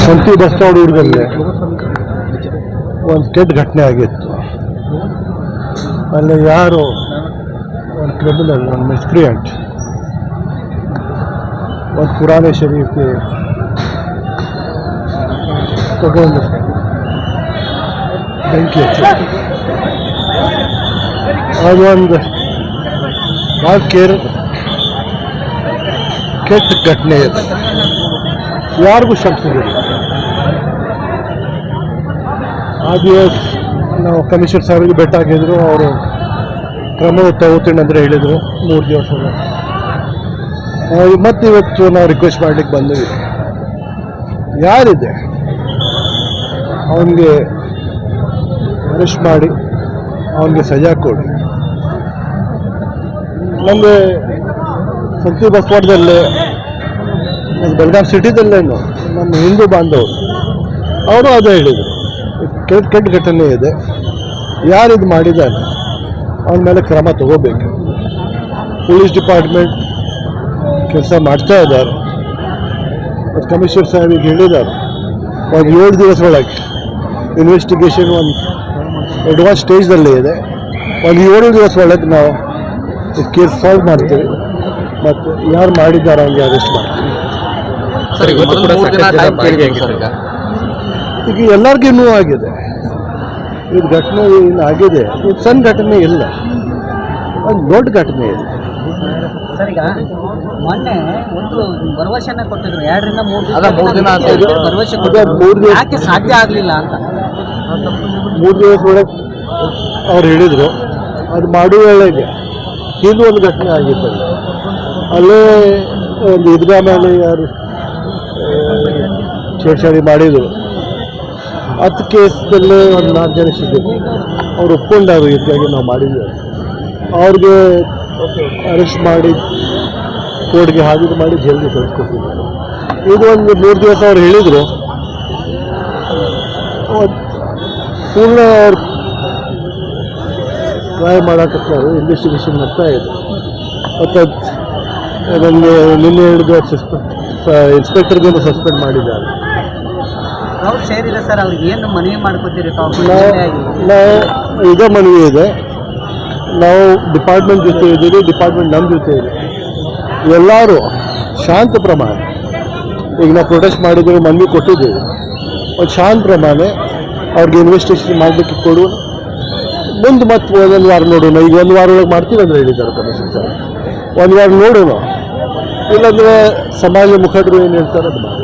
ಸಂತಿ ಬಸ್ತಾಡ್ ಊರಲ್ಲಿ ಒಂದು ಕೆಟ್ಟ ಘಟನೆ ಆಗಿತ್ತು. ಅಲ್ಲಿ ಯಾರು ಒಂದು ಕ್ರಿಮಿನಲ್, ಒಂದು ಮಿಸ್ಕ್ರಿಯಂಟ್ ಒಂದು ಪುರಾಣೆ ಶರೀಫ್ಗೆ ತಗೊಂಡು ಬೆಂಕಿ ಹಚ್ಚಿ, ಅದೊಂದು ಭಾಳ ಕೆಟ್ಟ ಘಟನೆ ಇದೆ. ಯಾರಿಗೂ ಶಂಕಿಸಿಲ್ಲ. ಆ ದಿವಸ ನಾವು ಕಮಿಷನರ್ ಸಾಹೇಬ್ರಿಗೆ ಭೇಟಿ ಆಗಿದ್ರು. ಅವರು ಕ್ರಮ ತಗೋತೀನಿ ಅಂದರೆ ಹೇಳಿದರು 3 ದಿವಸ. ಮತ್ತು ಇವತ್ತು ನಾವು ರಿಕ್ವೆಸ್ಟ್ ಮಾಡಲಿಕ್ಕೆ ಬಂದ್ವಿ, ಯಾರಿದೆ ಅವನಿಗೆ ಅರೆಸ್ಟ್ ಮಾಡಿ ಅವನಿಗೆ ಸಜಾ ಕೊಡಿ. ನಮಗೆ ಸಂತಿ ಬಸವಾಡದಲ್ಲೇ, ಬೆಳಗಾವಿ ಸಿಟಿದಲ್ಲೇನು ನಮ್ಮ ಹಿಂದೂ ಬಾಂಧವರು ಅವರು ಅದೇ ಹೇಳಿದರು, ಕೆಟ್ಟ ಘಟನೆ ಇದೆ, ಯಾರಿದು ಮಾಡಿದ್ದಾನೆ ಅವನ ಮೇಲೆ ಕ್ರಮ ತಗೋಬೇಕು. ಪೊಲೀಸ್ ಡಿಪಾರ್ಟ್ಮೆಂಟ್ ಕೆಲಸ ಮಾಡ್ತಾ ಇದ್ದಾರೆ. ಮತ್ತು ಕಮಿಷನರ್ ಸಾಹೇಬಿಗೆ ಹೇಳಿದ್ದಾರೆ ಒಂದು 7 ದಿವಸ ಒಳಗೆ ಇನ್ವೆಸ್ಟಿಗೇಷನ್ ಒಂದು ಅಡ್ವಾನ್ಸ್ ಸ್ಟೇಜ್ದಲ್ಲೇ ಇದೆ. ಒಂದು 7 ದಿವಸ ಒಳಗೆ ನಾವು ಕೇಸ್ ಸಾಲ್ವ್ ಮಾಡ್ತೀವಿ ಮತ್ತು ಯಾರು ಮಾಡಿದ್ದಾರೆ ಅವ್ರಿಗೆ ಅರೆಸ್ಟ್ ಮಾಡ್ತೀವಿ. ಈಗ ಎಲ್ಲರಿಗೂ ನೋವು ಆಗಿದೆ. ಇದು ಘಟನೆ ಏನು ಆಗಿದೆ, ಇದು ಸಣ್ಣ ಘಟನೆ ಇಲ್ಲ, ಒಂದು ದೊಡ್ಡ ಘಟನೆ ಇದೆ. ಸರ್, ಈಗ ಮೊನ್ನೆ ಒಂದು ಭರವಸೆನ ಕೊಟ್ಟಿದ್ರು 2 ರಿಂದ 3 ದಿನ ಭರವಸೆ ಯಾಕೆ ಸಾಧ್ಯ ಆಗಲಿಲ್ಲ ಅಂತ. 3 ದಿವಸ ಒಳಗೆ ಅವ್ರು ಹೇಳಿದರು. ಅದು ಮಾಡುವ ವೇಳೆಗೆ ಇದು ಒಂದು ಘಟನೆ ಆಗಿತ್ತು. ಅಲ್ಲೇ ಒಂದು ಈದ್ಗಾ ಮೇಲೆ ಯಾರು ಛೇಡ್ಛಾಡಿ ಮಾಡಿದರು. 10 ಕೇಸಲ್ಲೇ ಒಂದು 4 ಜನ ಸಿಕ್ಕಿದ್ರು. ಅವ್ರು ಒಪ್ಕೊಂಡಾರು, ಇದಕ್ಕಾಗಿ ನಾವು ಮಾಡಿದ್ದೇವೆ. ಅವ್ರಿಗೆ ಅರೆಸ್ಟ್ ಮಾಡಿ ಕೋರ್ಟ್ಗೆ ಹಾಜರು ಮಾಡಿ ಜೈಲಿಗೆ ಕಳಿಸ್ಕೊಟ್ಟಿದ್ದಾರೆ. ಇದು ಒಂದು 3 ದಿವಸ ಅವ್ರು ಹೇಳಿದರು. ಪೂರ್ಣ ಅವ್ರು ಟ್ರೈ ಮಾಡೋಕತ್ತಾರೆ, ಇನ್ವೆಸ್ಟಿಗೇಷನ್ ಮಾಡ್ತಾ ಇದೆ. ಮತ್ತು ಅದನ್ನು ನಿನ್ನೆ ಹಿಡಿದು ಇನ್ಸ್ಪೆಕ್ಟರ್ಗೆ ಸಸ್ಪೆಂಡ್ ಮಾಡಿದ್ದಾರೆ. ಅವ್ರು ಸೇರಿದೆ ಸರ್, ಅವ್ರಿಗೆ ಏನು ಮನವಿ ಮಾಡ್ಕೊತೀರಿ? ನಾವು ಇದೇ ಮನವಿ ಇದೆ, ನಾವು ಡಿಪಾರ್ಟ್ಮೆಂಟ್ ಜೊತೆ ಇದ್ದೀವಿ, ಡಿಪಾರ್ಟ್ಮೆಂಟ್ ನಮ್ಮ ಜೊತೆ ಇದೆ. ಎಲ್ಲರೂ ಶಾಂತ ಪ್ರಮಾಣ, ಈಗ ನಾವು ಪ್ರೊಟೆಸ್ಟ್ ಮಾಡಿದ್ದೀವಿ, ಮನವಿ ಕೊಟ್ಟಿದ್ದೀವಿ, ಒಂದು ಶಾಂತ ಪ್ರಮಾಣ ಅವ್ರಿಗೆ ಇನ್ವೆಸ್ಟಿಗೇಷನ್ ಮಾಡಲಿಕ್ಕೆ ಕೊಡು. ಮುಂದೆ ಮತ್ತೆ 1 ವಾರ ನೋಡೋಣ. ಈಗ 1 ವಾರ ಒಳಗೆ ಮಾಡ್ತೀವಿ ಅಂದರೆ ಹೇಳಿದ್ದಾರೆ ಕಮಿಷನ್ ಸರ್. 1 ವಾರ ನೋಡೋಣ, ಇಲ್ಲಾಂದರೆ ಸಮಾಜ ಮುಖಂಡರು ಏನು ಹೇಳ್ತಾರೆ ಅದು ಮಾಡಿ.